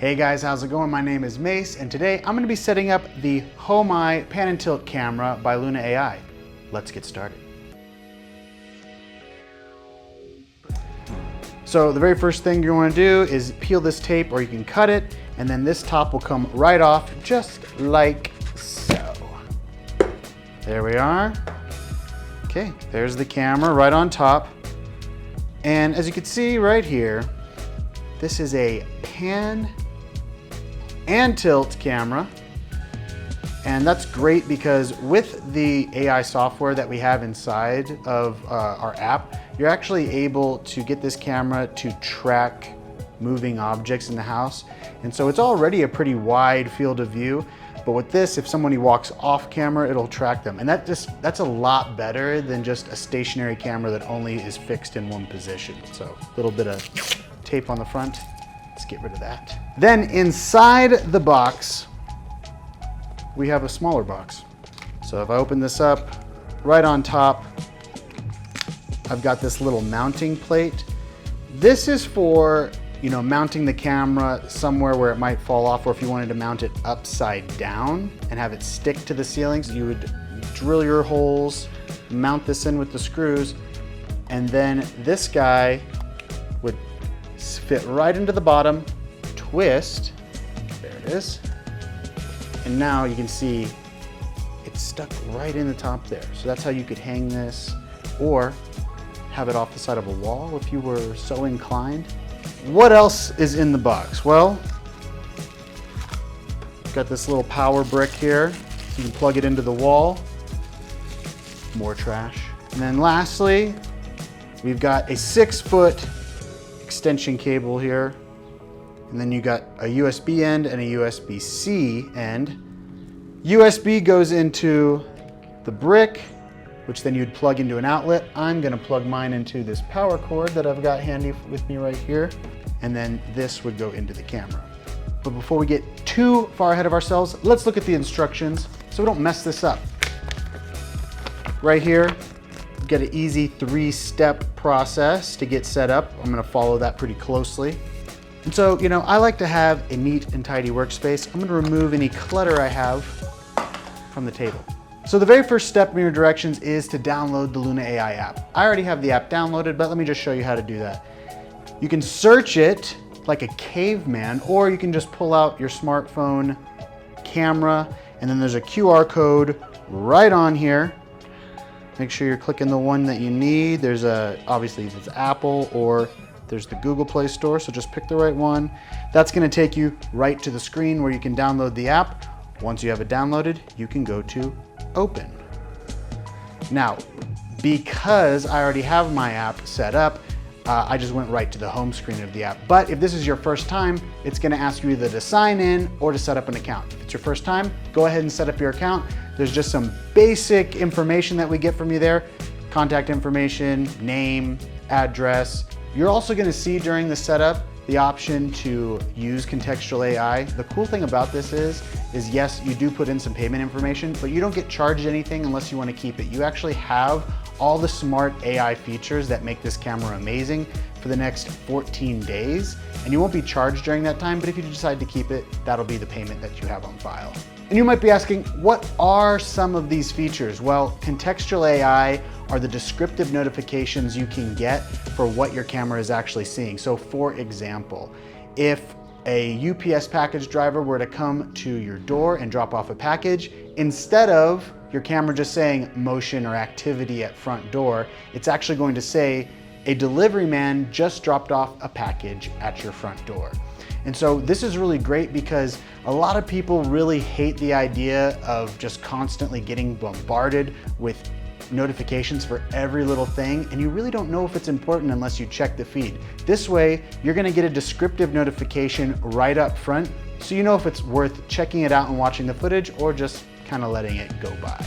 Hey guys, how's it going? My name is Mace, and today I'm going to be setting up the LunaAI pan and tilt camera by LunaAI. Let's get started. So the very first thing you want to do is peel this tape, or you can cut it, and then this top will come right off just like so. There we are. Okay, there's the camera right on top. And as you can see right here, this is a pan and tilt camera. And that's great because with the AI software that we have inside of our app, you're actually able to get this camera to track moving objects in the house. And so it's already a pretty wide field of view. But with this, if somebody walks off camera, it'll track them. And that's a lot better than just a stationary camera that only is fixed in one position. So a little bit of tape on the front. Let's get rid of that. Then inside the box, we have a smaller box. So if I open this up, right on top, I've got this little mounting plate. This is for, mounting the camera somewhere where it might fall off, or if you wanted to mount it upside down and have it stick to the ceilings, you would drill your holes, mount this in with the screws, and then this guy would fit right into the bottom, twist, there it is, and now you can see it's stuck right in the top there. So that's how you could hang this or have it off the side of a wall if you were so inclined. What else is in the box? Well, got this little power brick here, so you can plug it into the wall. More trash. And then lastly, we've got a 6-foot extension cable here. And then you got a USB end and a USB-C end. USB goes into the brick, which then you'd plug into an outlet. I'm gonna plug mine into this power cord that I've got handy with me right here. And then this would go into the camera. But before we get too far ahead of ourselves, let's look at the instructions so we don't mess this up. Right here, we've got an easy 3-step process to get set up. I'm gonna follow that pretty closely. And so, I like to have a neat and tidy workspace. I'm gonna remove any clutter I have from the table. So the very first step in your directions is to download the LunaAI app. I already have the app downloaded, but let me just show you how to do that. You can search it like a caveman, or you can just pull out your smartphone camera, and then there's a QR code right on here. Make sure you're clicking the one that you need. There's obviously it's Apple, or there's the Google Play Store, so just pick the right one. That's gonna take you right to the screen where you can download the app. Once you have it downloaded, you can go to Open. Now, because I already have my app set up, I just went right to the home screen of the app. But if this is your first time, it's gonna ask you either to sign in or to set up an account. If it's your first time, go ahead and set up your account. There's just some basic information that we get from you there. Contact information, name, address. You're also gonna see during the setup the option to use contextual AI. The cool thing about this is yes, you do put in some payment information, but you don't get charged anything unless you want to keep it. You actually have all the smart AI features that make this camera amazing for the next 14 days, and you won't be charged during that time, but if you decide to keep it, that'll be the payment that you have on file. And you might be asking, what are some of these features? Well, contextual AI are the descriptive notifications you can get for what your camera is actually seeing. So for example, if a UPS package driver were to come to your door and drop off a package, instead of your camera just saying motion or activity at front door, it's actually going to say a delivery man just dropped off a package at your front door. And so this is really great because a lot of people really hate the idea of just constantly getting bombarded with notifications for every little thing, and you really don't know if it's important unless you check the feed. This way, you're gonna get a descriptive notification right up front, so you know if it's worth checking it out and watching the footage or just kind of letting it go by.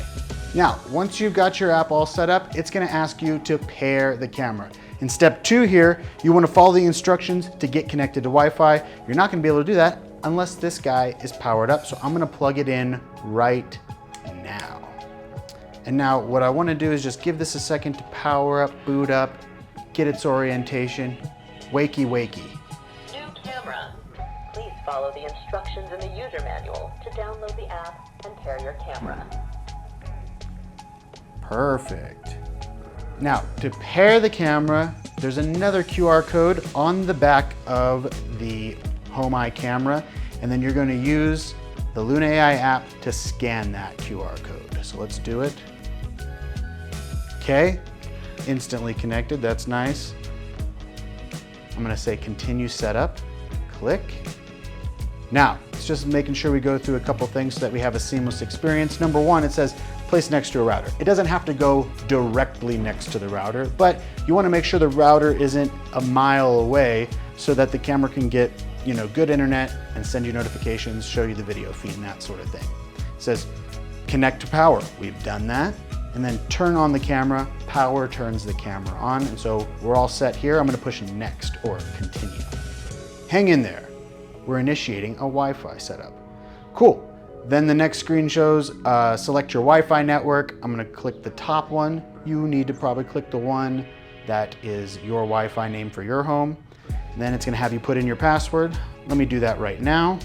Now, once you've got your app all set up, it's gonna ask you to pair the camera. In step 2 here, you wanna follow the instructions to get connected to Wi-Fi. You're not gonna be able to do that unless this guy is powered up, so I'm gonna plug it in right now. And now what I wanna do is just give this a second to power up, boot up, get its orientation. Wakey, wakey. New camera. Please follow the instructions in the user manual to download the app and pair your camera. Perfect. Now, to pair the camera, there's another QR code on the back of the LunaAI camera, and then you're going to use the LunaAI app to scan that QR code. So let's do it. Okay, instantly connected, that's nice. I'm going to say continue setup, click. Now, it's just making sure we go through a couple things so that we have a seamless experience. Number one, it says place next to a router. It doesn't have to go directly next to the router, but you want to make sure the router isn't a mile away so that the camera can get, good internet and send you notifications, show you the video feed and that sort of thing. It says connect to power. We've done that. And then turn on the camera. Power turns the camera on. And so we're all set here. I'm going to push next or continue. Hang in there. We're initiating a Wi-Fi setup. Cool. Then the next screen shows select your Wi-Fi network. I'm going to click the top one. You need to probably click the one that is your Wi-Fi name for your home. And then it's going to have you put in your password. Let me do that right now.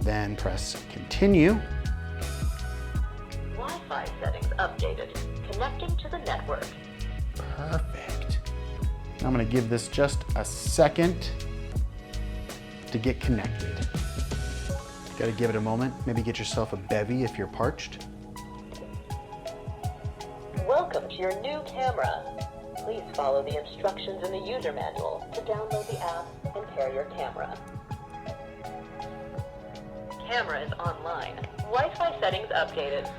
Then press continue. Wi-Fi settings updated. Connecting to the network. Perfect. I'm going to give this just a second to get connected. Got to give it a moment. Maybe get yourself a bevy if you're parched. Welcome to your new camera. Please follow the instructions in the user manual to download the app and pair your camera. Camera is online. Wi-Fi settings updated.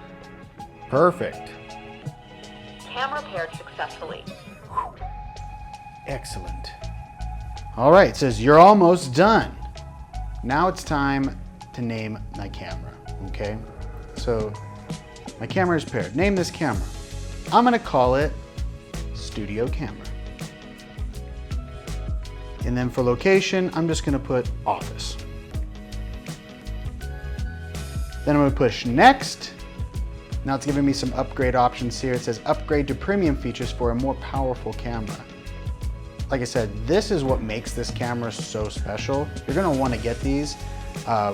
Perfect. Camera paired successfully. Excellent. All right, it says you're almost done. Now it's time to name my camera, okay? So my camera is paired. Name this camera. I'm gonna call it Studio Camera. And then for location, I'm just gonna put office. Then I'm gonna push next. Now it's giving me some upgrade options here. It says upgrade to premium features for a more powerful camera. Like I said, this is what makes this camera so special. You're gonna wanna get these.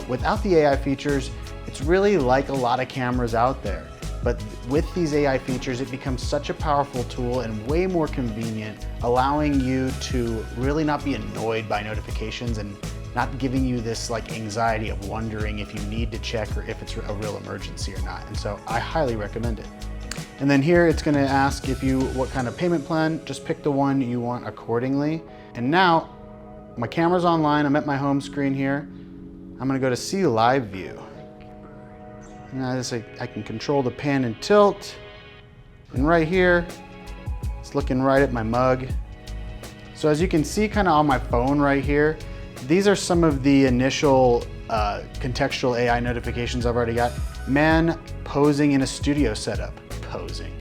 Without the AI features, it's really like a lot of cameras out there. But with these AI features, it becomes such a powerful tool and way more convenient, allowing you to really not be annoyed by notifications and not giving you this anxiety of wondering if you need to check or if it's a real emergency or not. And so I highly recommend it. And then here it's gonna ask what kind of payment plan. Just pick the one you want accordingly. And now my camera's online. I'm at my home screen here. I'm gonna go to see live view. Now I can control the pan and tilt. And right here, it's looking right at my mug. So as you can see kind of on my phone right here, these are some of the initial contextual AI notifications I've already got. Man posing in a studio setup, posing.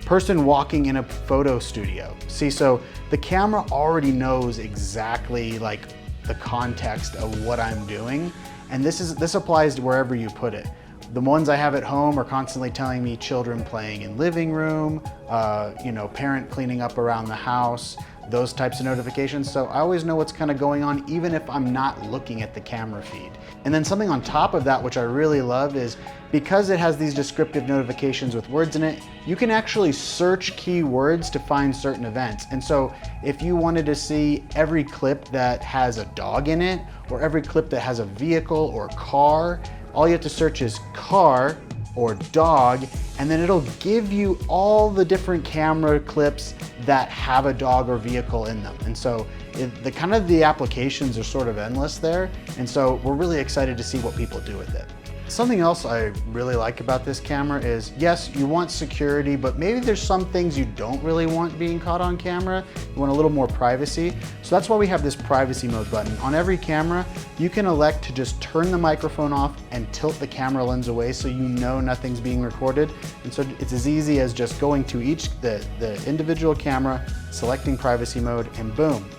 Person walking in a photo studio. See, so the camera already knows exactly the context of what I'm doing. And this applies to wherever you put it. The ones I have at home are constantly telling me children playing in living room, parent cleaning up around the house, those types of notifications. So I always know what's kind of going on, even if I'm not looking at the camera feed. And then something on top of that, which I really love, is because it has these descriptive notifications with words in it, you can actually search keywords to find certain events. And so if you wanted to see every clip that has a dog in it, or every clip that has a vehicle or car, all you have to search is car or dog, and then it'll give you all the different camera clips that have a dog or vehicle in them. And so the applications are sort of endless there. And so we're really excited to see what people do with it. Something else I really like about this camera is, yes, you want security, but maybe there's some things you don't really want being caught on camera. You want a little more privacy. So that's why we have this privacy mode button. On every camera, you can elect to just turn the microphone off and tilt the camera lens away so you know nothing's being recorded. And so it's as easy as just going to the individual camera, selecting privacy mode, and boom,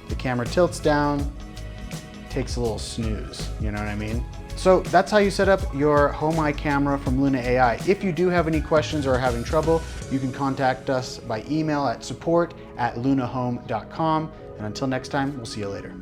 the camera tilts down, takes a little snooze, you know what I mean? So that's how you set up your LunaAI camera from LunaAI. If you do have any questions or are having trouble, You can contact us by email at support@lunahome.com. And until next time, we'll see you later.